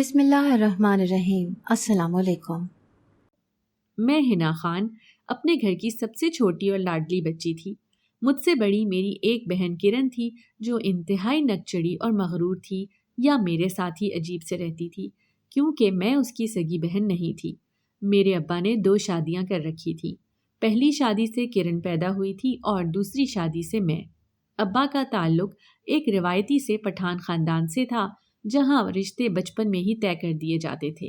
بسم اللہ الرحمن الرحیم۔ السلام علیکم۔ میں حنا خان اپنے گھر کی سب سے چھوٹی اور لاڈلی بچی تھی۔ مجھ سے بڑی میری ایک بہن کرن تھی جو انتہائی نکچڑی اور مغرور تھی، یا میرے ساتھ ہی عجیب سے رہتی تھی کیونکہ میں اس کی سگی بہن نہیں تھی۔ میرے ابا نے 2 شادیاں کر رکھی تھیں۔ پہلی شادی سے کرن پیدا ہوئی تھی اور دوسری شادی سے میں۔ ابا کا تعلق ایک روایتی سے پٹھان خاندان سے تھا جہاں رشتے بچپن میں ہی طے کر دیے جاتے تھے۔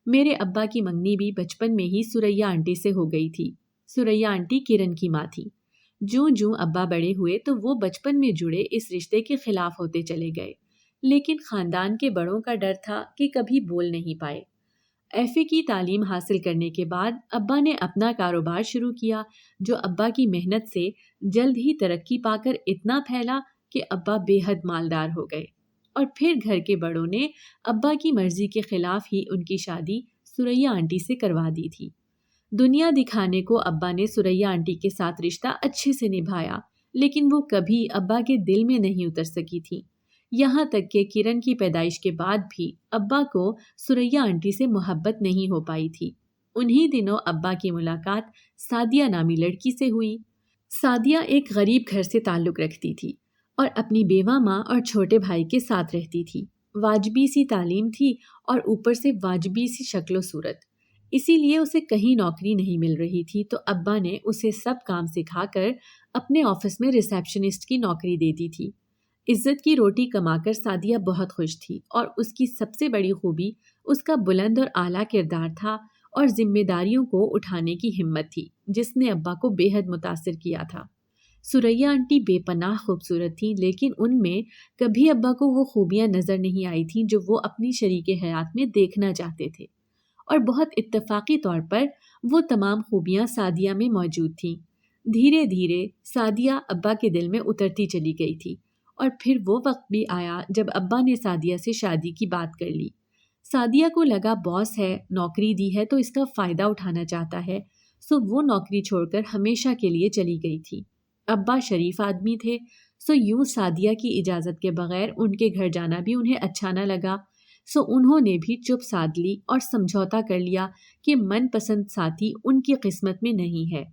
میرے ابا کی منگنی بھی بچپن میں ہی سریا آنٹی سے ہو گئی تھی۔ سریا آنٹی کرن کی ماں تھی۔ جوں جوں ابا بڑے ہوئے تو وہ بچپن میں جڑے اس رشتے کے خلاف ہوتے چلے گئے، لیکن خاندان کے بڑوں کا ڈر تھا کہ کبھی بول نہیں پائے۔ ایف اے کی تعلیم حاصل کرنے کے بعد ابا نے اپنا کاروبار شروع کیا جو ابا کی محنت سے جلد ہی ترقی پا کر اتنا پھیلا کہ ابا بے حد مالدار ہو گئے، اور پھر گھر کے بڑوں نے ابا کی مرضی کے خلاف ہی ان کی شادی سریا آنٹی سے کروا دی تھی۔ دنیا دکھانے کو ابا نے سریا آنٹی کے ساتھ رشتہ اچھے سے نبھایا، لیکن وہ کبھی ابا کے دل میں نہیں اتر سکی تھی۔ یہاں تک کہ کرن کی پیدائش کے بعد بھی ابا کو سریا آنٹی سے محبت نہیں ہو پائی تھی۔ انہی دنوں ابا کی ملاقات سعدیہ نامی لڑکی سے ہوئی۔ سعدیہ ایک غریب گھر سے تعلق رکھتی تھی اور اپنی بیوہ ماں اور چھوٹے بھائی کے ساتھ رہتی تھی۔ واجبی سی تعلیم تھی اور اوپر سے واجبی سی شکل و صورت، اسی لیے اسے کہیں نوکری نہیں مل رہی تھی تو ابا نے اسے سب کام سکھا کر اپنے آفس میں ریسیپشنسٹ کی نوکری دے دی تھی۔ عزت کی روٹی کما کر سعدیہ بہت خوش تھی، اور اس کی سب سے بڑی خوبی اس کا بلند اور اعلیٰ کردار تھا اور ذمہ داریوں کو اٹھانے کی ہمت تھی جس نے ابا کو بے حد متاثر کیا تھا۔ سریا آنٹی بے پناہ خوبصورت تھیں، لیکن ان میں کبھی ابا کو وہ خوبیاں نظر نہیں آئی تھیں جو وہ اپنی شریک حیات میں دیکھنا چاہتے تھے، اور بہت اتفاقی طور پر وہ تمام خوبیاں سعدیہ میں موجود تھیں۔ دھیرے دھیرے سعدیہ ابا کے دل میں اترتی چلی گئی تھی، اور پھر وہ وقت بھی آیا جب ابا نے سعدیہ سے شادی کی بات کر لی۔ سعدیہ کو لگا باس ہے، نوکری دی ہے تو اس کا فائدہ اٹھانا چاہتا ہے، سو وہ نوکری چھوڑ کر ہمیشہ کے لیے چلی گئی تھی۔ ابا شریف آدمی تھے، سو یوں سعدیہ کی اجازت کے بغیر ان کے گھر جانا بھی انہیں اچھا نہ لگا، سو انہوں نے بھی چپ سادھ لی اور سمجھوتا کر لیا کہ من پسند ساتھی ان کی قسمت میں نہیں ہے۔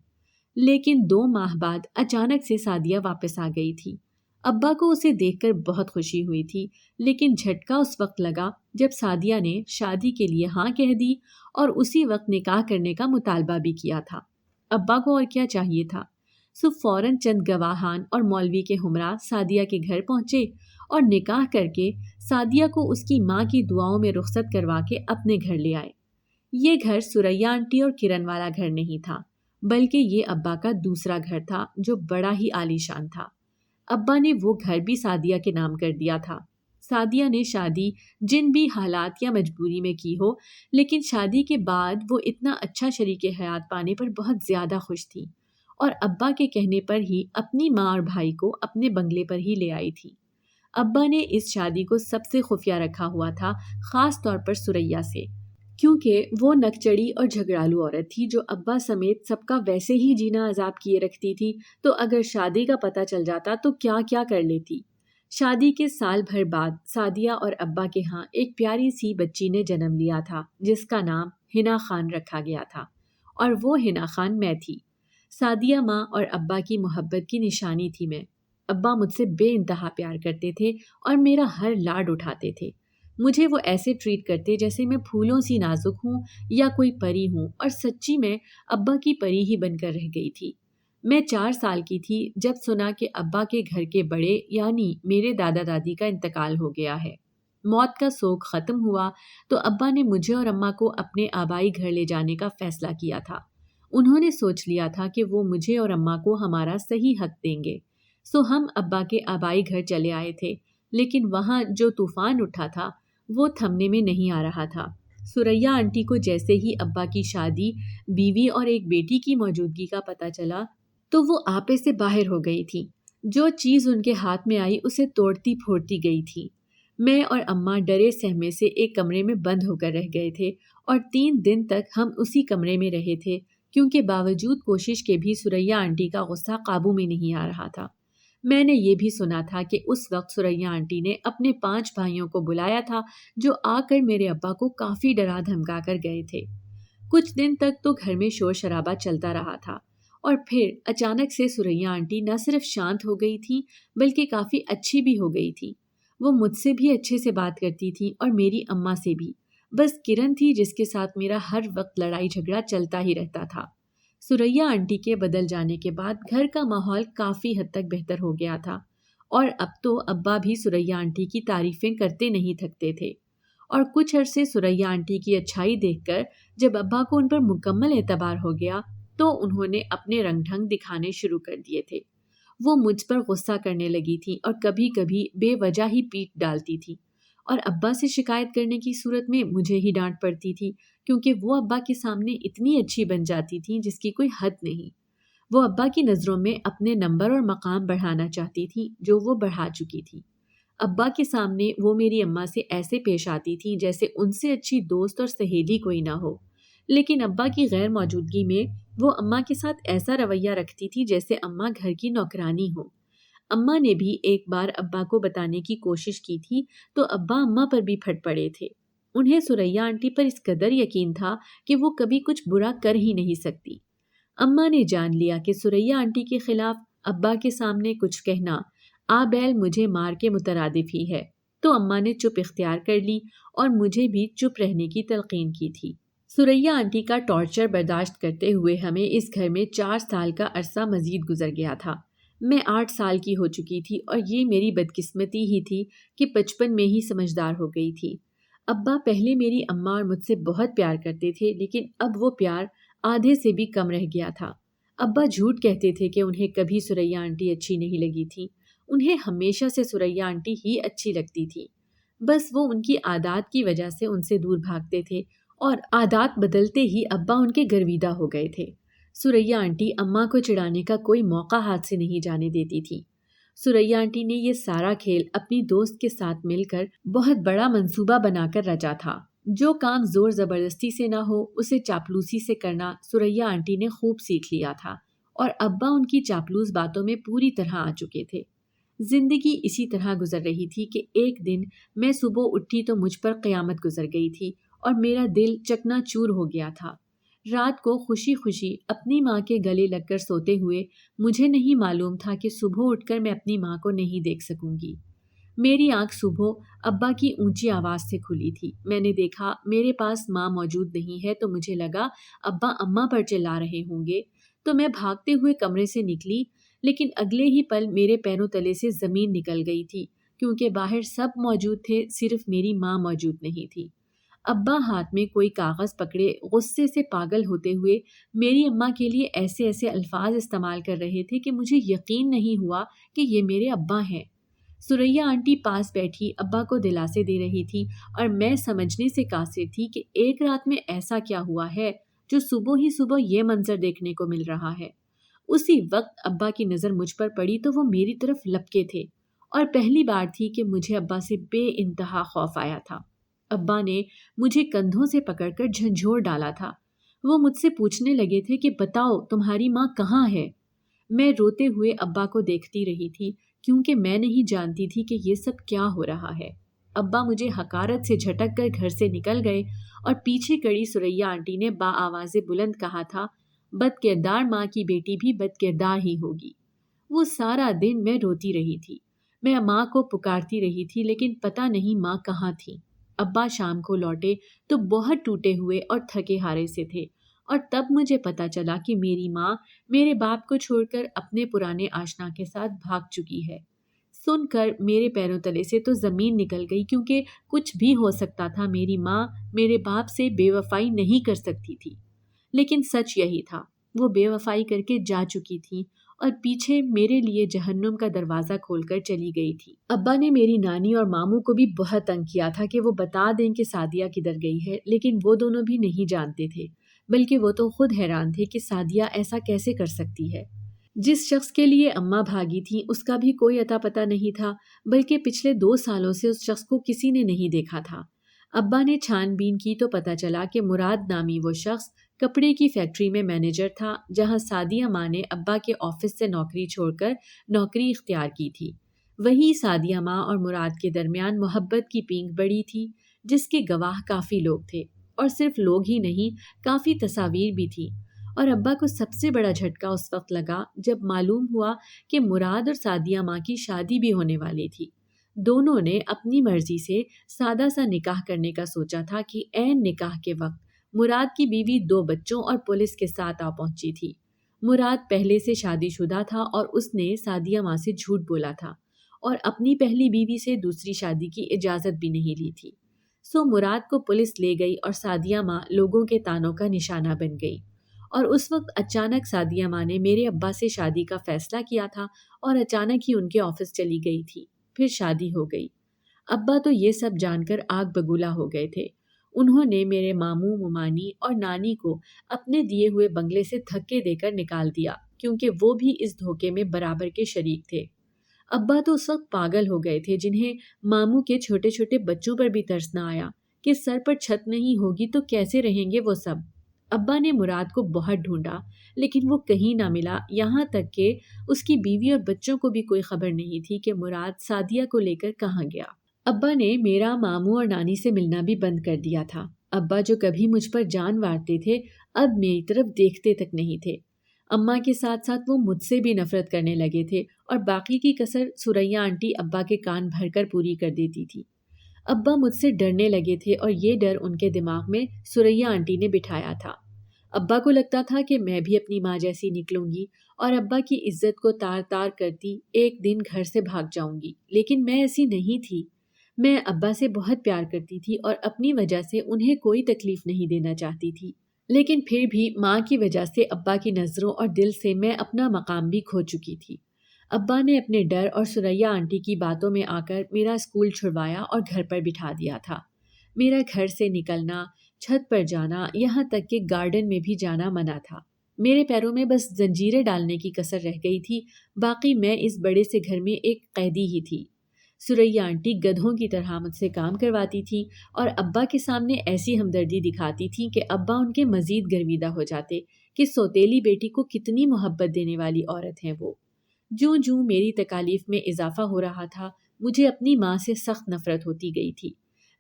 لیکن 2 ماہ بعد اچانک سے سعدیہ واپس آ گئی تھی۔ ابا کو اسے دیکھ کر بہت خوشی ہوئی تھی، لیکن جھٹکا اس وقت لگا جب سعدیہ نے شادی کے لیے ہاں کہہ دی اور اسی وقت نکاح کرنے کا مطالبہ بھی کیا تھا۔ ابا کو اور کیا چاہیے تھا، سو فوراً چند گواہان اور مولوی کے ہمراہ سعدیہ کے گھر پہنچے اور نکاح کر کے سعدیہ کو اس کی ماں کی دعاؤں میں رخصت کروا کے اپنے گھر لے آئے۔ یہ گھر سریا آنٹی اور کرن والا گھر نہیں تھا، بلکہ یہ ابا کا دوسرا گھر تھا جو بڑا ہی عالیشان تھا۔ ابا نے وہ گھر بھی سعدیہ کے نام کر دیا تھا۔ سعدیہ نے شادی جن بھی حالات یا مجبوری میں کی ہو، لیکن شادی کے بعد وہ اتنا اچھا شریک حیات پانے پر بہت زیادہ خوش تھی، اور ابا کے کہنے پر ہی اپنی ماں اور بھائی کو اپنے بنگلے پر ہی لے آئی تھی۔ ابا نے اس شادی کو سب سے خفیہ رکھا ہوا تھا، خاص طور پر سریا سے، کیونکہ وہ نکچڑی اور جھگڑالو عورت تھی جو ابا سمیت سب کا ویسے ہی جینا عذاب کیے رکھتی تھی، تو اگر شادی کا پتہ چل جاتا تو کیا کیا کر لیتی۔ شادی کے سال بھر بعد سعدیہ اور ابا کے ہاں ایک پیاری سی بچی نے جنم لیا تھا جس کا نام حنا خان رکھا گیا تھا، اور وہ حنا خان میں تھی۔ سعدیہ ماں اور ابا کی محبت کی نشانی تھی میں۔ ابا مجھ سے بے انتہا پیار کرتے تھے اور میرا ہر لاڈ اٹھاتے تھے۔ مجھے وہ ایسے ٹریٹ کرتے جیسے میں پھولوں سی نازک ہوں یا کوئی پری ہوں، اور سچی میں ابا کی پری ہی بن کر رہ گئی تھی۔ میں 4 سال کی تھی جب سنا کہ ابا کے گھر کے بڑے یعنی میرے دادا دادی کا انتقال ہو گیا ہے۔ موت کا سوگ ختم ہوا تو ابا نے مجھے اور اماں کو اپنے آبائی گھر لے جانے کا فیصلہ کیا تھا۔ انہوں نے سوچ لیا تھا کہ وہ مجھے اور اماں کو ہمارا صحیح حق دیں گے، سو ہم ابا کے آبائی گھر چلے آئے تھے، لیکن وہاں جو طوفان اٹھا تھا وہ تھمنے میں نہیں آ رہا تھا۔ سریا آنٹی کو جیسے ہی ابا کی شادی، بیوی اور ایک بیٹی کی موجودگی کا پتہ چلا تو وہ آپے سے باہر ہو گئی تھی۔ جو چیز ان کے ہاتھ میں آئی اسے توڑتی پھوڑتی گئی تھی۔ میں اور اماں ڈرے سہمے سے ایک کمرے میں بند ہو کر رہ گئے تھے، اور 3 دن تک ہم اسی کمرے میں رہے تھے، کیونکہ باوجود کوشش کے بھی سریا آنٹی کا غصہ قابو میں نہیں آ رہا تھا۔ میں نے یہ بھی سنا تھا کہ اس وقت ثریا آنٹی نے اپنے 5 بھائیوں کو بلایا تھا جو آ کر میرے ابا کو کافی ڈرا دھمکا کر گئے تھے۔ کچھ دن تک تو گھر میں شور شرابہ چلتا رہا تھا اور پھر اچانک سے ثریا آنٹی نہ صرف شانت ہو گئی تھی بلکہ کافی اچھی بھی ہو گئی تھی۔ وہ مجھ سے بھی اچھے سے بات کرتی تھی اور میری اماں سے بھی۔ بس کرن تھی جس کے ساتھ میرا ہر وقت لڑائی جھگڑا چلتا ہی رہتا تھا۔ ثریا آنٹی کے بدل جانے کے بعد گھر کا ماحول کافی حد تک بہتر ہو گیا تھا اور اب تو ابا بھی ثریا آنٹی کی تعریفیں کرتے نہیں تھکتے تھے۔ اور کچھ عرصے ثریا آنٹی کی اچھائی دیکھ کر جب ابا کو ان پر مکمل اعتبار ہو گیا تو انہوں نے اپنے رنگ ڈھنگ دکھانے شروع کر دیے تھے۔ وہ مجھ پر غصہ کرنے لگی تھی اور کبھی کبھی بے وجہ ہی پیٹ ڈالتی تھی اور ابا سے شکایت کرنے کی صورت میں مجھے ہی ڈانٹ پڑتی تھی کیونکہ وہ ابا کے سامنے اتنی اچھی بن جاتی تھی جس کی کوئی حد نہیں۔ وہ ابا کی نظروں میں اپنے نمبر اور مقام بڑھانا چاہتی تھی جو وہ بڑھا چکی تھی۔ ابا کے سامنے وہ میری اماں سے ایسے پیش آتی تھی جیسے ان سے اچھی دوست اور سہیلی کوئی نہ ہو، لیکن ابا کی غیر موجودگی میں وہ اماں کے ساتھ ایسا رویہ رکھتی تھی جیسے اماں گھر کی نوکرانی ہو۔ اماں نے بھی ایک بار ابا کو بتانے کی کوشش کی تھی تو ابا اماں پر بھی پھٹ پڑے تھے۔ انہیں ثریا آنٹی پر اس قدر یقین تھا کہ وہ کبھی کچھ برا کر ہی نہیں سکتی۔ اماں نے جان لیا کہ ثریا آنٹی کے خلاف ابا کے سامنے کچھ کہنا بیل مجھے مار کے مترادف ہی ہے، تو اماں نے چپ اختیار کر لی اور مجھے بھی چپ رہنے کی تلقین کی تھی۔ ثریا آنٹی کا ٹارچر برداشت کرتے ہوئے ہمیں اس گھر میں 4 سال کا عرصہ مزید گزر گیا تھا۔ میں 8 سال کی ہو چکی تھی اور یہ میری بدقسمتی ہی تھی کہ 55 میں ہی سمجھدار ہو گئی تھی۔ ابا پہلے میری اماں اور مجھ سے بہت پیار کرتے تھے لیکن اب وہ پیار آدھے سے بھی کم رہ گیا تھا۔ ابا جھوٹ کہتے تھے کہ انہیں کبھی ثریا آنٹی اچھی نہیں لگی تھی، انہیں ہمیشہ سے ثریا آنٹی ہی اچھی لگتی تھی۔ بس وہ ان کی عادات کی وجہ سے ان سے دور بھاگتے تھے اور عادات بدلتے ہی ابا ان کے گرویدہ ہو گئے تھے۔ ثریا آنٹی اماں کو چڑھانے کا کوئی موقع ہاتھ سے نہیں جانے دیتی تھی۔ ثریا آنٹی نے یہ سارا کھیل اپنی دوست کے ساتھ مل کر بہت بڑا منصوبہ بنا کر رچا تھا۔ جو کام زور زبردستی سے نہ ہو اسے چاپلوسی سے کرنا ثریا آنٹی نے خوب سیکھ لیا تھا اور ابا ان کی چاپلوس باتوں میں پوری طرح آ چکے تھے۔ زندگی اسی طرح گزر رہی تھی کہ ایک دن میں صبح اٹھی تو مجھ پر قیامت گزر گئی تھی اور میرا دل چکنا چور ہو گیا تھا۔ رات کو خوشی خوشی اپنی ماں کے گلے لگ کر سوتے ہوئے مجھے نہیں معلوم تھا کہ صبح اٹھ کر میں اپنی ماں کو نہیں دیکھ سکوں گی۔ میری آنکھ صبح ابا کی اونچی آواز سے کھلی تھی۔ میں نے دیکھا میرے پاس ماں موجود نہیں ہے تو مجھے لگا ابا اماں پر چلا رہے ہوں گے، تو میں بھاگتے ہوئے کمرے سے نکلی، لیکن اگلے ہی پل میرے پیروں تلے سے زمین نکل گئی تھی کیونکہ باہر سب موجود تھے، صرف میری ماں موجود نہیں تھی۔ ابا ہاتھ میں کوئی کاغذ پکڑے غصے سے پاگل ہوتے ہوئے میری اماں کے لیے ایسے ایسے الفاظ استعمال کر رہے تھے کہ مجھے یقین نہیں ہوا کہ یہ میرے ابا ہیں۔ ثریا آنٹی پاس بیٹھی ابا کو دلاسے دے رہی تھی اور میں سمجھنے سے قاصر تھی کہ ایک رات میں ایسا کیا ہوا ہے جو صبح ہی صبح یہ منظر دیکھنے کو مل رہا ہے۔ اسی وقت ابا کی نظر مجھ پر پڑی تو وہ میری طرف لپکے تھے اور پہلی بار تھی کہ مجھے ابا سے بے انتہا خوف آیا تھا۔ ابا نے مجھے کندھوں سے پکڑ کر جھنجھوڑ ڈالا تھا۔ وہ مجھ سے پوچھنے لگے تھے کہ بتاؤ تمہاری ماں کہاں ہے؟ میں روتے ہوئے ابا کو دیکھتی رہی تھی کیونکہ میں نہیں جانتی تھی کہ یہ سب کیا ہو رہا ہے۔ ابا مجھے حقارت سے جھٹک کر گھر سے نکل گئے اور پیچھے کڑی ثریا آنٹی نے با آواز بلند کہا تھا، بد کردار ماں کی بیٹی بھی بد کردار ہی ہوگی۔ وہ سارا دن میں روتی رہی تھی۔ میں ماں کو پکارتی رہی تھی لیکن پتہ نہیں ماں کہاں تھی۔ ابا شام کو لوٹے تو بہت ٹوٹے ہوئے اور تھکے ہارے سے تھے اور تب مجھے پتہ چلا کہ میری ماں میرے باپ کو چھوڑ کر اپنے پرانے آشنا کے ساتھ بھاگ چکی ہے۔ سن کر میرے پیروں تلے سے تو زمین نکل گئی کیونکہ کچھ بھی ہو سکتا تھا، میری ماں میرے باپ سے بے وفائی نہیں کر سکتی تھی۔ لیکن سچ یہی تھا، وہ بے وفائی کر کے جا چکی تھی اور پیچھے میرے لیے جہنم کا دروازہ کھول کر چلی گئی تھی۔ ابا نے میری نانی اور ماموں کو بھی بہت تنگ کیا تھا کہ وہ بتا دیں کہ سعدیہ کدھر گئی ہے، لیکن وہ دونوں بھی نہیں جانتے تھے، بلکہ وہ تو خود حیران تھے کہ سعدیہ ایسا کیسے کر سکتی ہے۔ جس شخص کے لیے اماں بھاگی تھی اس کا بھی کوئی اتا پتہ نہیں تھا، بلکہ پچھلے 2 سالوں سے اس شخص کو کسی نے نہیں دیکھا تھا۔ ابا نے چھان بین کی تو پتہ چلا کہ مراد نامی وہ شخص کپڑے کی فیکٹری میں مینیجر تھا، جہاں سعدیہ ماں نے ابا کے آفس سے نوکری چھوڑ کر نوکری اختیار کی تھی۔ وہیں سعدیہ ماں اور مراد کے درمیان محبت کی پینگ بڑی تھی، جس کے گواہ کافی لوگ تھے، اور صرف لوگ ہی نہیں، کافی تصاویر بھی تھی۔ اور ابا کو سب سے بڑا جھٹکا اس وقت لگا جب معلوم ہوا کہ مراد اور سعدیہ ماں کی شادی بھی ہونے والی تھی۔ دونوں نے اپنی مرضی سے سادہ سا نکاح کرنے کا سوچا تھا کہ عین نکاح کے وقت مراد کی بیوی 2 بچوں اور پولیس کے ساتھ آ پہنچی تھی۔ مراد پہلے سے شادی شدہ تھا اور اس نے سعدیہ ماں سے جھوٹ بولا تھا اور اپنی پہلی بیوی سے دوسری شادی کی اجازت بھی نہیں لی تھی۔ سو مراد کو پولیس لے گئی اور سعدیہ ماں لوگوں کے طعنوں کا نشانہ بن گئی۔ اور اس وقت اچانک سعدیہ ماں نے میرے ابا سے شادی کا فیصلہ کیا تھا اور اچانک ہی ان کے آفس چلی گئی تھی۔ پھر شادی ہو گئی۔ ابا تو یہ سب جان کر آگ بگولا ہو گئے تھے۔ انہوں نے میرے ماموں، ممانی اور نانی کو اپنے دیے ہوئے بنگلے سے دھکے دے کر نکال دیا، کیونکہ وہ بھی اس دھوکے میں برابر کے شریک تھے۔ ابا تو اس وقت پاگل ہو گئے تھے، جنہیں ماموں کے چھوٹے چھوٹے بچوں پر بھی ترس نہ آیا کہ سر پر چھت نہیں ہوگی تو کیسے رہیں گے وہ سب۔ ابا نے مراد کو بہت ڈھونڈا، لیکن وہ کہیں نہ ملا، یہاں تک کہ اس کی بیوی اور بچوں کو بھی کوئی خبر نہیں تھی کہ مراد سعدیہ کو لے کر کہاں گیا۔ ابا نے میرا ماموں اور نانی سے ملنا بھی بند کر دیا تھا۔ ابا جو کبھی مجھ پر جان مارتے تھے، اب میری طرف دیکھتے تک نہیں تھے۔ اماں کے ساتھ ساتھ وہ مجھ سے بھی نفرت کرنے لگے تھے، اور باقی کی کسر سریا آنٹی ابا کے کان بھر کر پوری کر دیتی تھی۔ ابا مجھ سے ڈرنے لگے تھے، اور یہ ڈر ان کے دماغ میں سریا آنٹی نے بٹھایا تھا۔ ابا کو لگتا تھا کہ میں بھی اپنی ماں جیسی نکلوں گی اور ابا کی عزت کو تار تار کرتی ایک دن گھر سے بھاگ جاؤں گی، لیکن میں ایسی نہیں تھی۔ میں ابا سے بہت پیار کرتی تھی اور اپنی وجہ سے انہیں کوئی تکلیف نہیں دینا چاہتی تھی، لیکن پھر بھی ماں کی وجہ سے ابا کی نظروں اور دل سے میں اپنا مقام بھی کھو چکی تھی۔ ابا نے اپنے ڈر اور سریا آنٹی کی باتوں میں آ کر میرا اسکول چھڑوایا اور گھر پر بٹھا دیا تھا۔ میرا گھر سے نکلنا، چھت پر جانا، یہاں تک کہ گارڈن میں بھی جانا منع تھا۔ میرے پیروں میں بس زنجیریں ڈالنے کی کسر رہ گئی تھی، باقی میں اس بڑے سے گھر میں ایک قیدی ہی تھی۔ سریا آنٹی گدھوں کی طرح مجھ سے کام کرواتی تھیں اور ابا کے سامنے ایسی ہمدردی دکھاتی تھیں کہ ابا ان کے مزید گرویدہ ہو جاتے کہ سوتیلی بیٹی کو کتنی محبت دینے والی عورت ہیں وہ۔ جوں جوں میری تکالیف میں اضافہ ہو رہا تھا، مجھے اپنی ماں سے سخت نفرت ہوتی گئی تھی۔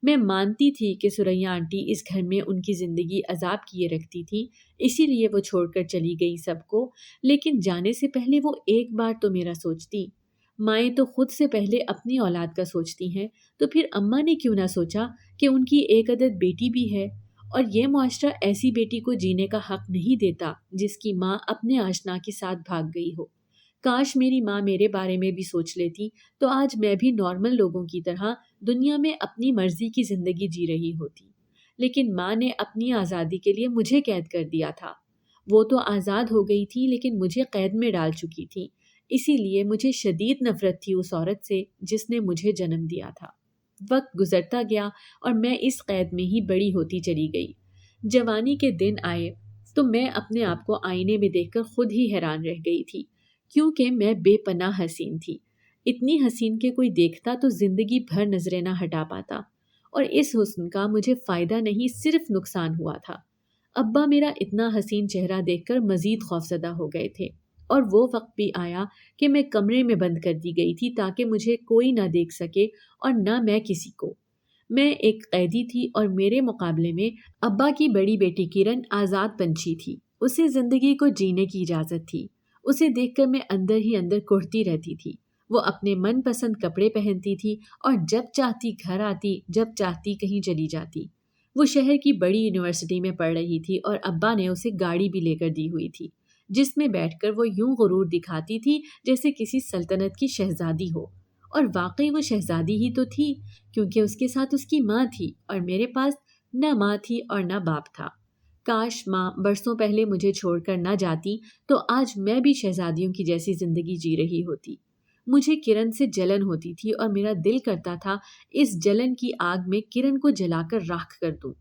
میں مانتی تھی کہ سریا آنٹی اس گھر میں ان کی زندگی عذاب کیے رکھتی تھی، اسی لیے وہ چھوڑ کر چلی گئی سب کو، لیکن جانے سے پہلے وہ ایک بار تو میرا سوچتی۔ مائیں تو خود سے پہلے اپنی اولاد کا سوچتی ہیں، تو پھر اماں نے کیوں نہ سوچا کہ ان کی ایک عدد بیٹی بھی ہے، اور یہ معاشرہ ایسی بیٹی کو جینے کا حق نہیں دیتا جس کی ماں اپنے آشنا کے ساتھ بھاگ گئی ہو۔ کاش میری ماں میرے بارے میں بھی سوچ لیتی تو آج میں بھی نارمل لوگوں کی طرح دنیا میں اپنی مرضی کی زندگی جی رہی ہوتی، لیکن ماں نے اپنی آزادی کے لیے مجھے قید کر دیا تھا۔ وہ تو آزاد ہو گئی تھی، لیکن مجھے قید میں ڈال چکی تھی، اسی لیے مجھے شدید نفرت تھی اس عورت سے جس نے مجھے جنم دیا تھا۔ وقت گزرتا گیا اور میں اس قید میں ہی بڑی ہوتی چلی گئی۔ جوانی کے دن آئے تو میں اپنے آپ کو آئینے میں دیکھ کر خود ہی حیران رہ گئی تھی، کیونکہ میں بے پناہ حسین تھی، اتنی حسین کہ کوئی دیکھتا تو زندگی بھر نظریں نہ ہٹا پاتا، اور اس حسن کا مجھے فائدہ نہیں صرف نقصان ہوا تھا۔ ابا میرا اتنا حسین چہرہ دیکھ کر مزید خوفزدہ ہو گئے تھے، اور وہ وقت بھی آیا کہ میں کمرے میں بند کر دی گئی تھی تاکہ مجھے کوئی نہ دیکھ سکے اور نہ میں کسی کو۔ میں ایک قیدی تھی اور میرے مقابلے میں ابا کی بڑی بیٹی کرن آزاد پنچھی تھی، اسے زندگی کو جینے کی اجازت تھی۔ اسے دیکھ کر میں اندر ہی اندر کڑھتی رہتی تھی۔ وہ اپنے من پسند کپڑے پہنتی تھی اور جب چاہتی گھر آتی، جب چاہتی کہیں چلی جاتی۔ وہ شہر کی بڑی یونیورسٹی میں پڑھ رہی تھی اور ابا نے اسے گاڑی بھی لے کر دی ہوئی تھی، جس میں بیٹھ کر وہ یوں غرور دکھاتی تھی جیسے کسی سلطنت کی شہزادی ہو، اور واقعی وہ شہزادی ہی تو تھی، کیونکہ اس کے ساتھ اس کی ماں تھی اور میرے پاس نہ ماں تھی اور نہ باپ تھا۔ کاش ماں برسوں پہلے مجھے چھوڑ کر نہ جاتی تو آج میں بھی شہزادیوں کی جیسی زندگی جی رہی ہوتی۔ مجھے کرن سے جلن ہوتی تھی اور میرا دل کرتا تھا اس جلن کی آگ میں کرن کو جلا کر راکھ کر دوں،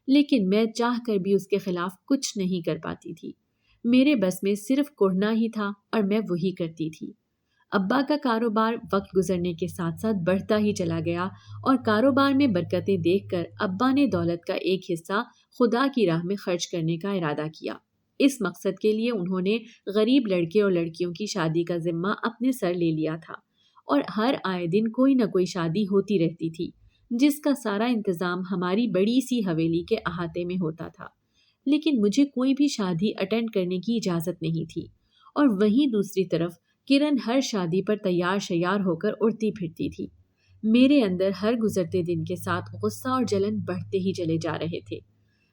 لیکن میں چاہ کر بھی اس کے خلاف کچھ نہیں کر پاتی تھی۔ میرے بس میں صرف کڑھنا ہی تھا اور میں وہی کرتی تھی۔ ابا کا کاروبار وقت گزرنے کے ساتھ ساتھ بڑھتا ہی چلا گیا اور کاروبار میں برکتیں دیکھ کر ابا نے دولت کا ایک حصہ خدا کی راہ میں خرچ کرنے کا ارادہ کیا۔ اس مقصد کے لیے انہوں نے غریب لڑکے اور لڑکیوں کی شادی کا ذمہ اپنے سر لے لیا تھا اور ہر آئے دن کوئی نہ کوئی شادی ہوتی رہتی تھی، جس کا سارا انتظام ہماری بڑی سی حویلی کے احاطے میں ہوتا تھا۔ لیکن مجھے کوئی بھی شادی اٹینڈ کرنے کی اجازت نہیں تھی، اور وہیں دوسری طرف کرن ہر شادی پر تیار شیار ہو کر اڑتی پھرتی تھی۔ میرے اندر ہر گزرتے دن کے ساتھ غصہ اور جلن بڑھتے ہی چلے جا رہے تھے۔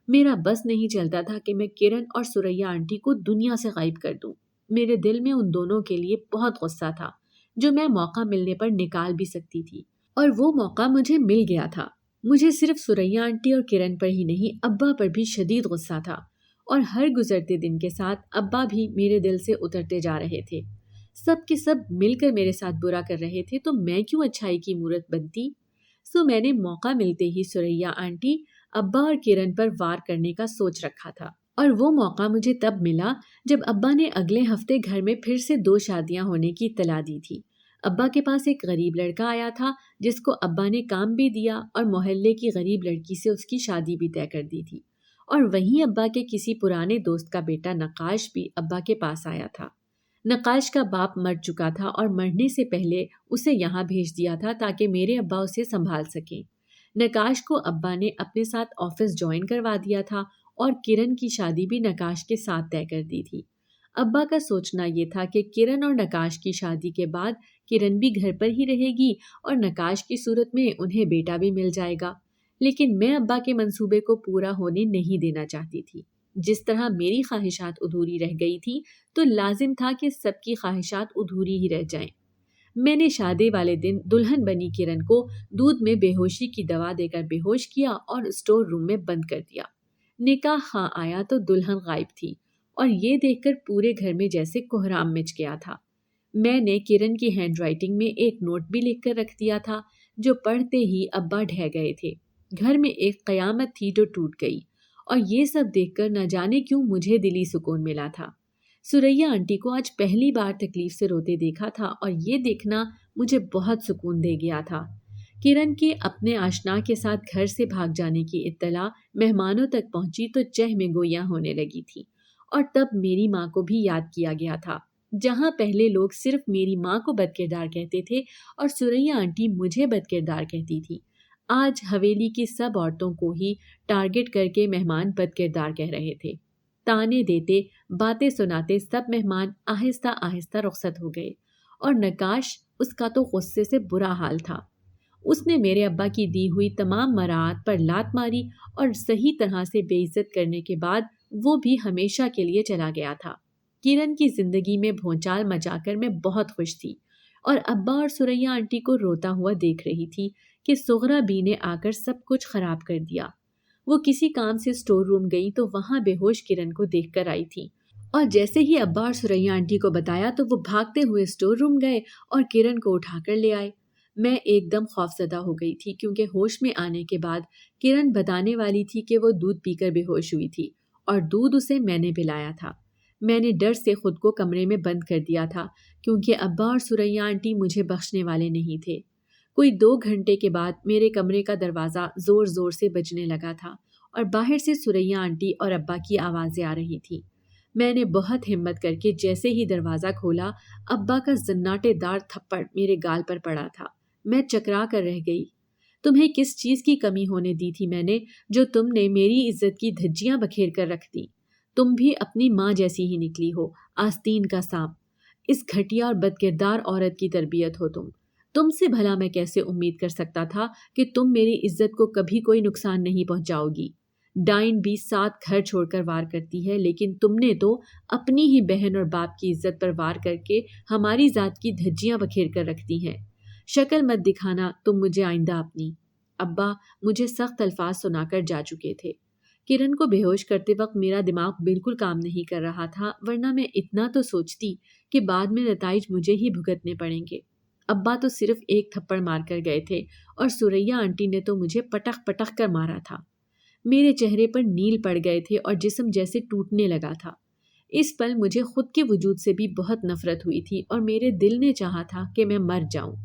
میرا بس نہیں چلتا تھا کہ میں کرن اور سریا آنٹی کو دنیا سے غائب کر دوں۔ میرے دل میں ان دونوں کے لیے بہت غصہ تھا، جو میں موقع ملنے پر نکال بھی سکتی تھی، اور وہ موقع مجھے مل گیا تھا۔ مجھے صرف سریا آنٹی اور کرن پر ہی نہیں، ابا پر بھی شدید غصہ تھا، اور ہر گزرتے دن کے ساتھ ابا بھی میرے دل سے اترتے جا رہے تھے۔ سب کے سب مل کر میرے ساتھ برا کر رہے تھے، تو میں کیوں اچھائی کی مورت بنتی؟ میں نے موقع ملتے ہی سریا آنٹی، ابا اور کرن پر وار کرنے کا سوچ رکھا تھا، اور وہ موقع مجھے تب ملا جب ابا نے اگلے ہفتے گھر میں پھر سے 2 شادیاں ہونے کی اطلاع دی تھی۔ ابا کے پاس ایک غریب لڑکا آیا تھا جس کو ابا نے کام بھی دیا اور محلے کی غریب لڑکی سے اس کی شادی بھی طے کر دی تھی، اور وہیں ابا کے کسی پرانے دوست کا بیٹا نقاش بھی ابا کے پاس آیا تھا۔ نقاش کا باپ مر چکا تھا اور مرنے سے پہلے اسے یہاں بھیج دیا تھا تاکہ میرے ابا اسے سنبھال سکیں۔ نقاش کو ابا نے اپنے ساتھ آفس جوائن کروا دیا تھا اور کرن کی شادی بھی نقاش کے ساتھ طے کر دی تھی۔ ابا کا سوچنا یہ تھا کہ کرن اور نقاش کی شادی کے بعد کرن بھی گھر پر ہی رہے گی اور نقاش کی صورت میں انہیں بیٹا بھی مل جائے گا، لیکن میں ابا کے منصوبے کو پورا ہونے نہیں دینا چاہتی تھی۔ جس طرح میری خواہشات ادھوری رہ گئی تھی تو لازم تھا کہ سب کی خواہشات ادھوری ہی رہ جائیں۔ میں نے شادی والے دن دلہن بنی کرن کو دودھ میں بے ہوشی کی دوا دے کر بے ہوش کیا اور اسٹور روم میں بند کر دیا۔ نکاح خاں آیا تو دلہن غائب تھی، اور یہ دیکھ کر پورے گھر میں جیسے کوہرام مچ گیا تھا۔ میں نے کرن کی ہینڈ رائٹنگ میں ایک نوٹ بھی لکھ کر رکھ دیا تھا، جو پڑھتے ہی ابا ڈھہ گئے تھے۔ گھر میں ایک قیامت تھی جو ٹوٹ گئی، اور یہ سب دیکھ کر نہ جانے کیوں مجھے دلی سکون ملا تھا۔ سریا آنٹی کو آج پہلی بار تکلیف سے روتے دیکھا تھا، اور یہ دیکھنا مجھے بہت سکون دے گیا تھا۔ کرن کے اپنے آشنا کے ساتھ گھر سے بھاگ جانے کی اطلاع مہمانوں تک پہنچی تو چہ میں گویاں ہونے لگی تھی، اور تب میری ماں کو بھی یاد کیا گیا تھا۔ جہاں پہلے لوگ صرف میری ماں کو بد کردار کہتے تھے اور سریا آنٹی مجھے بد کردار کہتی تھی، آج حویلی کی سب عورتوں کو ہی ٹارگٹ کر کے مہمان بد کردار کہہ رہے تھے۔ تانے دیتے، باتیں سناتے سب مہمان آہستہ آہستہ رخصت ہو گئے، اور نقاش، اس کا تو غصے سے برا حال تھا۔ اس نے میرے ابا کی دی ہوئی تمام مراعات پر لات ماری، اور صحیح طرح سے بے عزت کرنے کے بعد وہ بھی ہمیشہ کے لیے چلا گیا تھا۔ کرن کی زندگی میں بھونچال مچا کر میں بہت خوش تھی، اور ابا اور سریا آنٹی کو روتا ہوا دیکھ رہی تھی کہ سغرا بی نے آ کر سب کچھ خراب کر دیا۔ وہ کسی کام سے اسٹور روم گئی تو وہاں بے ہوش کرن کو دیکھ کر آئی تھی، اور جیسے ہی ابا اور سریا آنٹی کو بتایا تو وہ بھاگتے ہوئے اسٹور روم گئے اور کرن کو اٹھا کر لے آئے۔ میں ایک دم خوفزدہ ہو گئی تھی، کیونکہ ہوش میں آنے کے بعد کرن بتانے والی تھی کہ وہ دودھ پی کر بے ہوش ہوئی تھی، اور دودھ اسے میں نے پلایا تھا۔ میں نے ڈر سے خود کو کمرے میں بند کر دیا تھا، کیونکہ ابا اور سریا آنٹی مجھے بخشنے والے نہیں تھے۔ کوئی 2 گھنٹے کے بعد میرے کمرے کا دروازہ زور زور سے بجنے لگا تھا، اور باہر سے سریا آنٹی اور ابا کی آوازیں آ رہی تھیں۔ میں نے بہت ہمت کر کے جیسے ہی دروازہ کھولا، ابا کا زناٹے دار تھپڑ میرے گال پر پڑا تھا۔ میں چکرا کر رہ گئی۔ تمہیں کس چیز کی کمی ہونے دی تھی میں نے، جو تم نے میری عزت کی دھجیاں بکھیر کر رکھ دی؟ تم بھی اپنی ماں جیسی ہی نکلی ہو، آستین کا سانپ۔ اس گھٹیا اور بدکردار عورت کی تربیت ہو تم سے بھلا میں کیسے امید کر سکتا تھا کہ تم میری عزت کو کبھی کوئی نقصان نہیں پہنچاؤ گی؟ ڈائن بھی 7 گھر چھوڑ کر وار کرتی ہے، لیکن تم نے تو اپنی ہی بہن اور باپ کی عزت پر وار کر کے ہماری ذات کی دھجیاں بکھیر کر رکھ دی ہیں۔ شکل مت دکھانا تم مجھے آئندہ اپنی۔ ابا مجھے سخت الفاظ سنا کر جا چکے تھے۔ کرن کو بے ہوش کرتے وقت میرا دماغ بالکل کام نہیں کر رہا تھا، ورنہ میں اتنا تو سوچتی کہ بعد میں نتائج مجھے ہی بھگتنے پڑیں گے۔ ابا تو صرف ایک تھپڑ مار کر گئے تھے، اور سریا آنٹی نے تو مجھے پٹخ پٹخ کر مارا تھا۔ میرے چہرے پر نیل پڑ گئے تھے اور جسم جیسے ٹوٹنے لگا تھا۔ اس پل مجھے خود کے وجود سے بھی بہت نفرت ہوئی تھی اور میرے دل نے چاہا تھا کہ میں مر جاؤں۔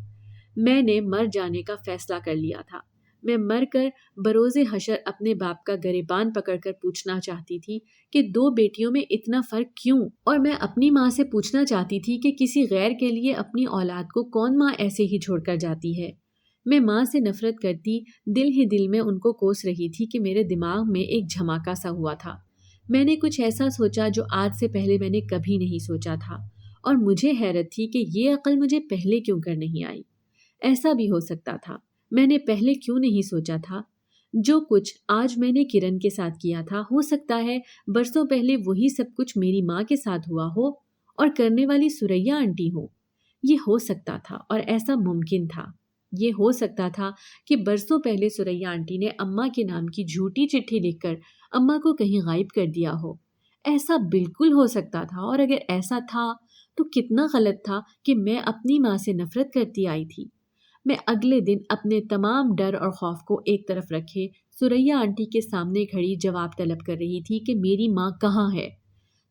میں نے مر جانے کا فیصلہ کر لیا تھا۔ میں مر کر بروز حشر اپنے باپ کا گریبان پکڑ کر پوچھنا چاہتی تھی کہ 2 بیٹیوں میں اتنا فرق کیوں؟ اور میں اپنی ماں سے پوچھنا چاہتی تھی کہ کسی غیر کے لیے اپنی اولاد کو کون ماں ایسے ہی چھوڑ کر جاتی ہے؟ میں ماں سے نفرت کرتی دل ہی دل میں ان کو کوس رہی تھی کہ میرے دماغ میں ایک جھماکا سا ہوا تھا۔ میں نے کچھ ایسا سوچا جو آج سے پہلے میں نے کبھی نہیں سوچا تھا، اور مجھے حیرت تھی کہ یہ عقل مجھے پہلے کیوں کر نہیں آئی۔ ایسا بھی ہو سکتا تھا، میں نے پہلے کیوں نہیں سوچا تھا؟ جو کچھ آج میں نے کرن کے ساتھ کیا تھا، ہو سکتا ہے برسوں پہلے وہی سب کچھ میری ماں کے ساتھ ہوا ہو اور کرنے والی سریا آنٹی ہو۔ یہ ہو سکتا تھا اور ایسا ممکن تھا۔ یہ ہو سکتا تھا کہ برسوں پہلے سریا آنٹی نے اماں کے نام کی جھوٹی چٹھی لکھ کر اماں کو کہیں غائب کر دیا ہو۔ ایسا بالکل ہو سکتا تھا، اور اگر ایسا تھا تو کتنا غلط تھا کہ میں اپنی ماں سے نفرت کرتی آئی تھی۔ میں اگلے دن اپنے تمام ڈر اور خوف کو ایک طرف رکھے سریا آنٹی کے سامنے کھڑی جواب طلب کر رہی تھی کہ میری ماں کہاں ہے۔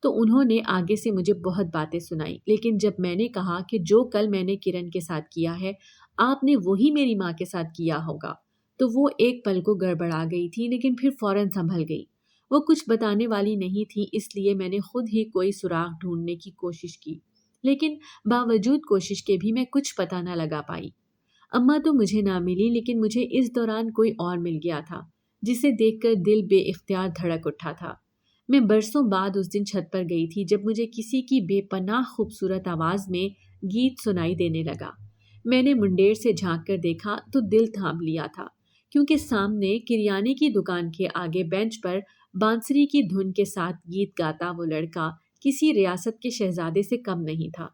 تو انہوں نے آگے سے مجھے بہت باتیں سنائی، لیکن جب میں نے کہا کہ جو کل میں نے کرن کے ساتھ کیا ہے آپ نے وہی میری ماں کے ساتھ کیا ہوگا، تو وہ ایک پل کو گڑبڑا گئی تھی، لیکن پھر فوراً سنبھل گئی۔ وہ کچھ بتانے والی نہیں تھی، اس لیے میں نے خود ہی کوئی سراغ ڈھونڈنے کی کوشش کی، لیکن باوجود کوشش کے بھی میں کچھ پتہ نہ لگا پائی۔ اماں تو مجھے نہ ملی، لیکن مجھے اس دوران کوئی اور مل گیا تھا جسے دیکھ کر دل بے اختیار دھڑک اٹھا تھا۔ میں برسوں بعد اس دن چھت پر گئی تھی جب مجھے کسی کی بے پناہ خوبصورت آواز میں گیت سنائی دینے لگا۔ میں نے منڈیر سے جھانک کر دیکھا تو دل تھام لیا تھا، کیونکہ سامنے کریانے کی دکان کے آگے بینچ پر بانسری کی دھن کے ساتھ گیت گاتا وہ لڑکا کسی ریاست کے شہزادے سے کم نہیں تھا۔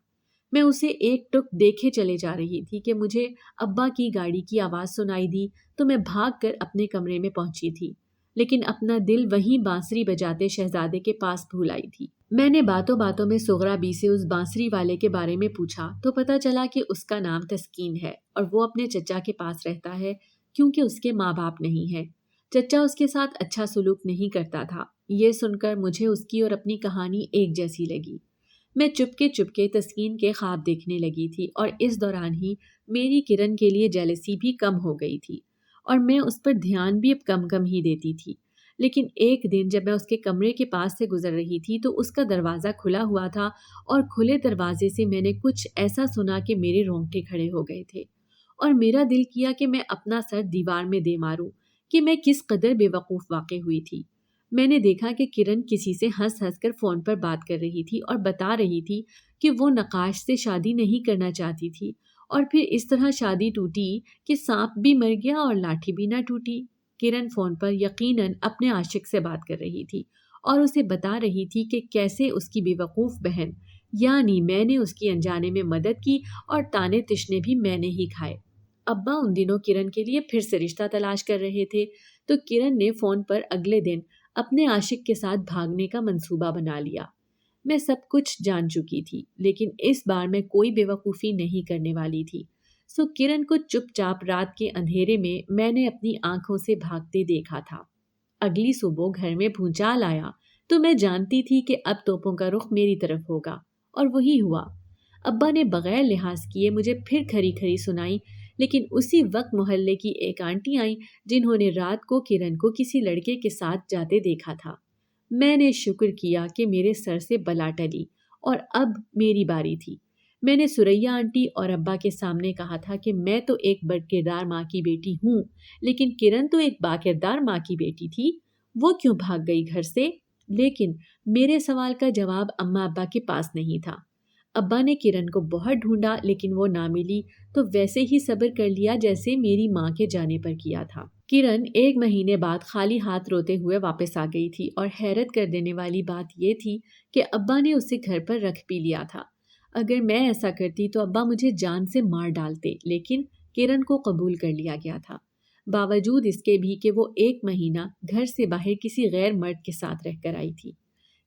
میں اسے ایک ٹک دیکھے چلے جا رہی تھی کہ مجھے ابا کی گاڑی کی آواز سنائی دی تو میں بھاگ کر اپنے کمرے میں پہنچی تھی، لیکن اپنا دل وہیں بانسری بجاتے شہزادے کے پاس بھول آئی تھی۔ میں نے باتوں باتوں میں سغرا بی سے اس بانسری والے کے بارے میں پوچھا تو پتہ چلا کہ اس کا نام تسکین ہے اور وہ اپنے چچا کے پاس رہتا ہے کیونکہ اس کے ماں باپ نہیں ہیں۔ چچا اس کے ساتھ اچھا سلوک نہیں کرتا تھا۔ یہ سن کر مجھے اس کی اور اپنی کہانی ایک جیسی لگی۔ میں چپکے تسکین کے خواب دیکھنے لگی تھی، اور اس دوران ہی میری کرن کے لیے جیلسی بھی کم ہو گئی تھی اور میں اس پر دھیان بھی اب کم ہی دیتی تھی۔ لیکن ایک دن جب میں اس کے کمرے کے پاس سے گزر رہی تھی تو اس کا دروازہ کھلا ہوا تھا، اور کھلے دروازے سے میں نے کچھ ایسا سنا کہ میرے رونگٹے کھڑے ہو گئے تھے، اور میرا دل کیا کہ میں اپنا سر دیوار میں دے ماروں کہ میں کس قدر بے وقوف واقع ہوئی تھی۔ میں نے دیکھا کہ کرن کسی سے ہنس ہنس کر فون پر بات کر رہی تھی اور بتا رہی تھی کہ وہ نقاش سے شادی نہیں کرنا چاہتی تھی، اور پھر اس طرح شادی ٹوٹی کہ سانپ بھی مر گیا اور لاٹھی بھی نہ ٹوٹی۔ کرن فون پر یقیناً اپنے عاشق سے بات کر رہی تھی اور اسے بتا رہی تھی کہ کیسے اس کی بے وقوف بہن یعنی میں نے اس کی انجانے میں مدد کی اور تانے تشنے بھی میں نے ہی کھائے۔ ابا ان دنوں کرن کے لیے پھر سے رشتہ تلاش کر رہے تھے، تو کرن نے فون پر اگلے دن اپنے عاشق کے ساتھ بھاگنے کا منصوبہ بنا لیا۔ میں سب کچھ جان چکی تھی، لیکن اس بار میں کوئی بے وقوفی نہیں کرنے والی تھی۔ سو کرن کو چپ چاپ رات کے اندھیرے میں نے اپنی آنکھوں سے بھاگتے دیکھا تھا۔ اگلی صبح گھر میں بھونچال آیا تو میں جانتی تھی کہ اب توپوں کا رخ میری طرف ہوگا، اور وہی ہوا۔ ابا نے بغیر لحاظ کیے مجھے پھر کھری کھری سنائی، لیکن اسی وقت محلے کی ایک آنٹی آئیں جنہوں نے رات کو کرن کو کسی لڑکے کے ساتھ جاتے دیکھا تھا۔ میں نے شکر کیا کہ میرے سر سے بلا ٹلی اور اب میری باری تھی۔ میں نے سریا آنٹی اور ابا کے سامنے کہا تھا کہ میں تو ایک بدکردار ماں کی بیٹی ہوں، لیکن کرن تو ایک باکردار ماں کی بیٹی تھی، وہ کیوں بھاگ گئی گھر سے؟ لیکن میرے سوال کا جواب اماں ابا کے پاس نہیں تھا۔ ابا نے کرن کو بہت ڈھونڈا لیکن وہ نہ ملی، تو ویسے ہی صبر کر لیا جیسے میری ماں کے جانے پر کیا تھا۔ کرن 1 مہینے بعد خالی ہاتھ روتے ہوئے واپس آ گئی تھی، اور حیرت کر دینے والی بات یہ تھی کہ ابا نے اسے گھر پر رکھ بھی لیا تھا۔ اگر میں ایسا کرتی تو ابا مجھے جان سے مار ڈالتے، لیکن کرن کو قبول کر لیا گیا تھا، باوجود اس کے بھی کہ وہ 1 مہینہ گھر سے باہر کسی غیر مرد کے ساتھ رہ کر آئی تھی۔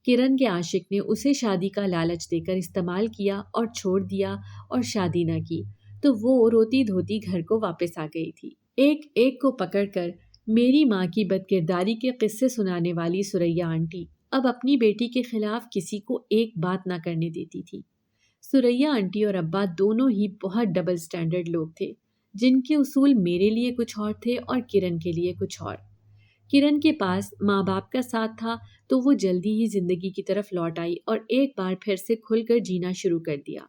کرن کے عاشق نے اسے شادی کا لالچ دے کر استعمال کیا اور چھوڑ دیا اور شادی نہ کی، تو وہ روتی دھوتی گھر کو واپس آ گئی تھی۔ ایک ایک کو پکڑ کر میری ماں کی بدکرداری کے قصے سنانے والی سریا آنٹی اب اپنی بیٹی کے خلاف کسی کو ایک بات نہ کرنے دیتی تھی۔ سریا آنٹی اور ابا دونوں ہی بہت ڈبل سٹینڈرڈ لوگ تھے، جن کے اصول میرے لیے کچھ اور تھے اور کرن کے لیے کچھ اور۔ کرن کے پاس ماں باپ کا ساتھ تھا تو وہ جلدی ہی زندگی کی طرف لوٹ آئی اور ایک بار پھر سے کھل کر جینا شروع کر دیا۔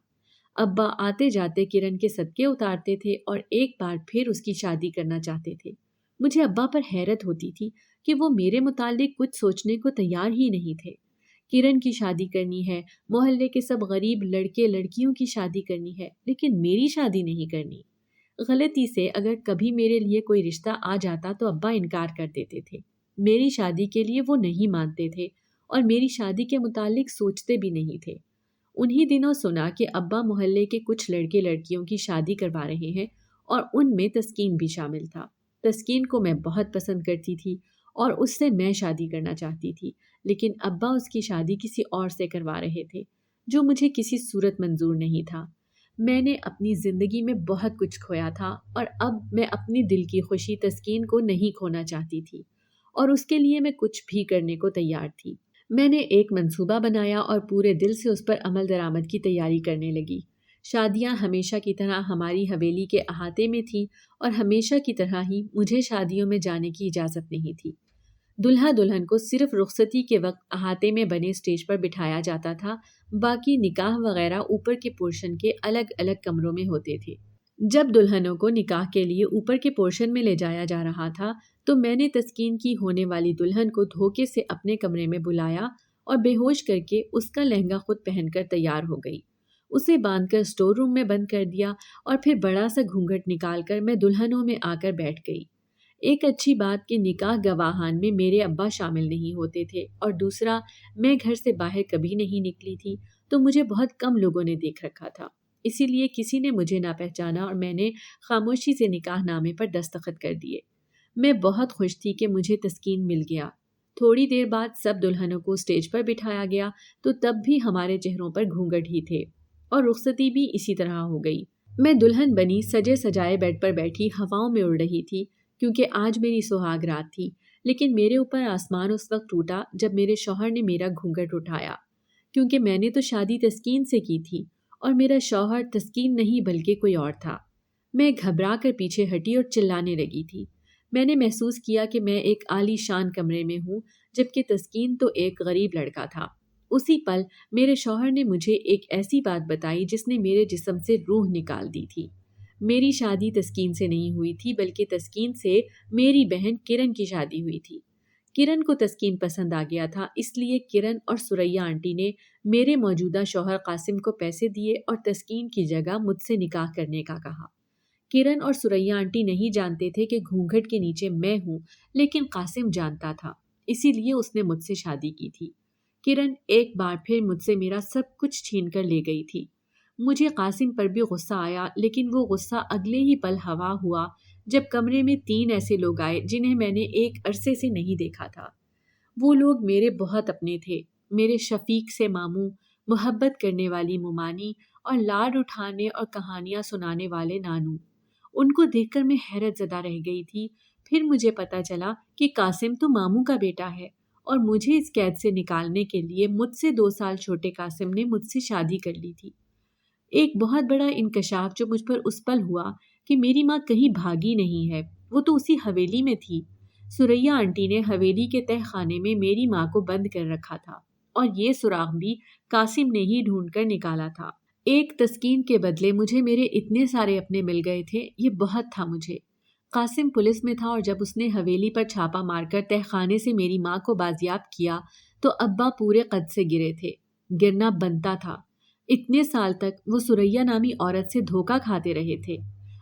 ابا آتے جاتے کرن کے صدقے اتارتے تھے اور ایک بار پھر اس کی شادی کرنا چاہتے تھے۔ مجھے ابا پر حیرت ہوتی تھی کہ وہ میرے متعلق کچھ سوچنے کو تیار ہی نہیں تھے۔ کرن کی شادی کرنی ہے، محلے کے سب غریب لڑکے لڑکیوں کی شادی کرنی ہے، لیکن میری شادی نہیں کرنی۔ غلطی سے اگر کبھی میرے لیے کوئی رشتہ آ جاتا تو ابا انکار کر دیتے تھے۔ میری شادی کے لیے وہ نہیں مانتے تھے اور میری شادی کے متعلق سوچتے بھی نہیں تھے۔ انہی دنوں سنا کہ ابا محلے کے کچھ لڑکے لڑکیوں کی شادی کروا رہے ہیں اور ان میں تسکین بھی شامل تھا۔ تسکین کو میں بہت پسند کرتی تھی اور اس سے میں شادی کرنا چاہتی تھی، لیکن ابا اس کی شادی کسی اور سے کروا رہے تھے جو مجھے کسی صورت منظور نہیں تھا۔ میں نے اپنی زندگی میں بہت کچھ کھویا تھا اور اب میں اپنی دل کی خوشی تسکین کو نہیں کھونا چاہتی تھی اور اس کے لیے میں کچھ بھی کرنے کو تیار تھی۔ میں نے ایک منصوبہ بنایا اور پورے دل سے اس پر عمل درآمد کی تیاری کرنے لگی۔ شادیاں ہمیشہ کی طرح ہماری حویلی کے احاطے میں تھیں اور ہمیشہ کی طرح ہی مجھے شادیوں میں جانے کی اجازت نہیں تھی۔ دلہا دلہن کو صرف رخصتی کے وقت احاطے میں بنے اسٹیج پر بٹھایا جاتا تھا، باقی نکاح وغیرہ اوپر کے پورشن کے الگ الگ کمروں میں ہوتے تھے۔ جب دلہنوں کو نکاح کے لیے اوپر کے پورشن میں لے جایا جا رہا تھا تو میں نے تسکین کی ہونے والی دلہن کو دھوکے سے اپنے کمرے میں بلایا اور بے ہوش کر کے اس کا لہنگا خود پہن کر تیار ہو گئی۔ اسے باندھ کر اسٹور روم میں بند کر دیا اور پھر بڑا سا گھونگھٹ نکال کر میں دلہنوں میں آ کر بیٹھ گئی۔ ایک اچھی بات کہ نکاح گواہان میں میرے ابا شامل نہیں ہوتے تھے اور دوسرا میں گھر سے باہر کبھی نہیں نکلی تھی تو مجھے بہت کم لوگوں نے دیکھ رکھا تھا، اسی لیے کسی نے مجھے نہ پہچانا اور میں نے خاموشی سے نکاح نامے پر دستخط کر دیے۔ میں بہت خوش تھی کہ مجھے تسکین مل گیا۔ تھوڑی دیر بعد سب دلہنوں کو اسٹیج پر بٹھایا گیا تو تب بھی ہمارے چہروں پر گھونگھٹ ہی تھے اور رخصتی بھی اسی طرح ہو گئی۔ میں دلہن بنی سجے سجائے بیڈ پر بیٹھی ہواؤں میں اڑ رہی تھی کیونکہ آج میری سہاگ رات تھی، لیکن میرے اوپر آسمان اس وقت ٹوٹا جب میرے شوہر نے میرا گھونگھٹ اٹھایا، کیونکہ میں نے تو شادی تسکین سے کی تھی اور میرا شوہر تسکین نہیں بلکہ کوئی اور تھا۔ میں گھبرا کر پیچھے ہٹی اور چلانے لگی تھی۔ میں نے محسوس کیا کہ میں ایک عالی شان کمرے میں ہوں جبکہ تسکین تو ایک غریب لڑکا تھا۔ اسی پل میرے شوہر نے مجھے ایک ایسی بات بتائی جس نے میرے جسم سے روح نکال دی تھی۔ میری شادی تسکین سے نہیں ہوئی تھی بلکہ تسکین سے میری بہن کرن کی شادی ہوئی تھی۔ کرن کو تسکین پسند آ گیا تھا، اس لیے کرن اور سریا آنٹی نے میرے موجودہ شوہر قاسم کو پیسے دیے اور تسکین کی جگہ مجھ سے نکاح کرنے کا کہا۔ کرن اور سریا آنٹی نہیں جانتے تھے کہ گھونگھٹ کے نیچے میں ہوں، لیکن قاسم جانتا تھا، اسی لیے اس نے مجھ سے شادی کی تھی۔ کرن ایک بار پھر مجھ سے میرا سب کچھ چھین کر لے گئی تھی۔ مجھے قاسم پر بھی غصہ آیا، لیکن وہ غصہ اگلے ہی پل ہوا ہوا جب کمرے میں 3 ایسے لوگ آئے جنہیں میں نے ایک عرصے سے نہیں دیکھا تھا۔ وہ لوگ میرے بہت اپنے تھے، میرے شفیق سے ماموں، محبت کرنے والی ممانی اور لاڈ اٹھانے اور کہانیاں سنانے والے نانو۔ ان کو دیکھ کر میں حیرت زدہ رہ گئی تھی۔ پھر مجھے پتا چلا کہ قاسم تو ماموں کا بیٹا ہے اور مجھے اس قید سے نکالنے کے لیے مجھ سے 2 سال چھوٹے قاسم نے مجھ سے شادی کر لی تھی۔ ایک بہت بڑا انکشاف جو مجھ پر اس پل ہوا کہ میری ماں کہیں بھاگی نہیں ہے، وہ تو اسی حویلی میں تھی۔ سریا آنٹی نے حویلی کے تہ خانے میں میری ماں کو بند کر رکھا تھا اور یہ سراغ بھی قاسم نے ہی ڈھونڈ کر نکالا تھا۔ ایک تسکین کے بدلے مجھے میرے اتنے سارے اپنے مل گئے تھے، یہ بہت تھا مجھے۔ قاسم پولیس میں تھا اور جب اس نے حویلی پر چھاپا مار کر تہ خانے سے میری ماں کو بازیاب کیا تو ابا پورے قد سے گرے تھے، گرنا بنتا تھا۔ اتنے سال تک وہ سریا نامی عورت سے دھوکہ کھاتے رہے تھے۔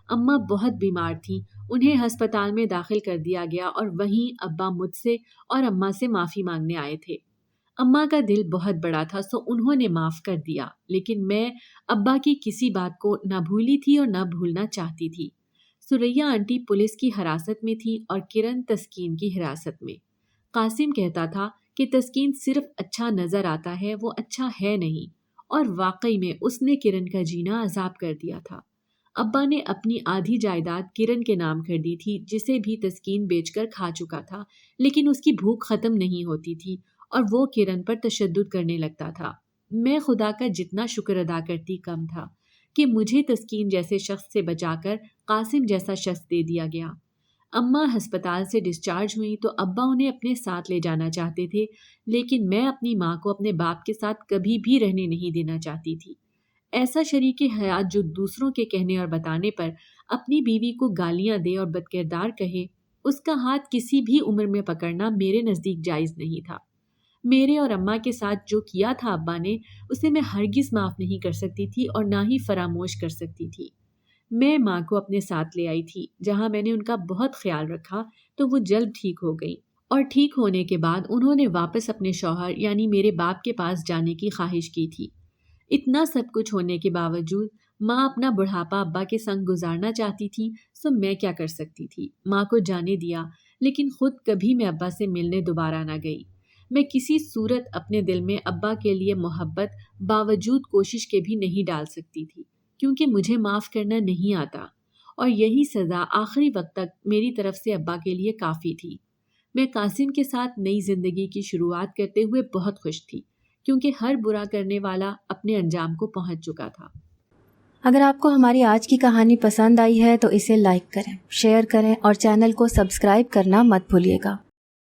اماں بہت بیمار تھیں، انہیں ہسپتال میں داخل کر دیا گیا اور وہیں ابا مجھ سے اور اماں سے معافی مانگنے آئے تھے۔ اماں کا دل بہت بڑا تھا سو انہوں نے معاف کر دیا، لیکن میں ابا کی کسی بات کو نہ بھولی تھی اور نہ بھولنا چاہتی تھی۔ سریا آنٹی پولیس کی حراست میں تھی اور کرن تسکین کی حراست میں۔ قاسم کہتا تھا کہ تسکین صرف اچھا نظر آتا ہے، وہ اچھا ہے نہیں، اور واقعی میں اس نے کرن کا جینا عذاب کر دیا تھا۔ ابا نے اپنی آدھی جائیداد کرن کے نام کر دی تھی جسے بھی تسکین بیچ کر کھا چکا تھا، لیکن اس کی بھوک ختم نہیں ہوتی تھی اور وہ کرن پر تشدد کرنے لگتا تھا۔ میں خدا کا جتنا شکر ادا کرتی کم تھا کہ مجھے تسکین جیسے شخص سے بچا کر قاسم جیسا شخص دے دیا گیا۔ اماں ہسپتال سے ڈسچارج ہوئی تو ابا انہیں اپنے ساتھ لے جانا چاہتے تھے، لیکن میں اپنی ماں کو اپنے باپ کے ساتھ کبھی بھی رہنے نہیں دینا چاہتی تھی۔ ایسا شریک حیات جو دوسروں کے کہنے اور بتانے پر اپنی بیوی کو گالیاں دے اور بدکردار کہے، اس کا ہاتھ کسی بھی عمر میں پکڑنا میرے نزدیک جائز نہیں تھا۔ میرے اور اماں کے ساتھ جو کیا تھا ابا نے، اسے میں ہرگز معاف نہیں کر سکتی تھی اور نہ ہی فراموش کر سکتی تھی۔ میں ماں کو اپنے ساتھ لے آئی تھی، جہاں میں نے ان کا بہت خیال رکھا تو وہ جلد ٹھیک ہو گئی، اور ٹھیک ہونے کے بعد انہوں نے واپس اپنے شوہر یعنی میرے باپ کے پاس جانے کی خواہش کی تھی۔ اتنا سب کچھ ہونے کے باوجود ماں اپنا بڑھاپا ابا کے سنگ گزارنا چاہتی تھی، سو میں کیا کر سکتی تھی؟ ماں کو جانے دیا، لیکن خود کبھی میں ابا سے ملنے دوبارہ نہ گئی۔ میں کسی صورت اپنے دل میں ابا کے لیے محبت باوجود کوشش کے بھی نہیں ڈال سکتی تھی، کیونکہ مجھے معاف کرنا نہیں آتا، اور یہی سزا آخری وقت تک میری طرف سے ابا کے لیے کافی تھی۔ میں قاسم کے ساتھ نئی زندگی کی شروعات کرتے ہوئے بہت خوش تھی، کیونکہ ہر برا کرنے والا اپنے انجام کو پہنچ چکا تھا۔ اگر آپ کو ہماری آج کی کہانی پسند آئی ہے تو اسے لائک کریں، شیئر کریں اور چینل کو سبسکرائب کرنا مت بھولیے گا۔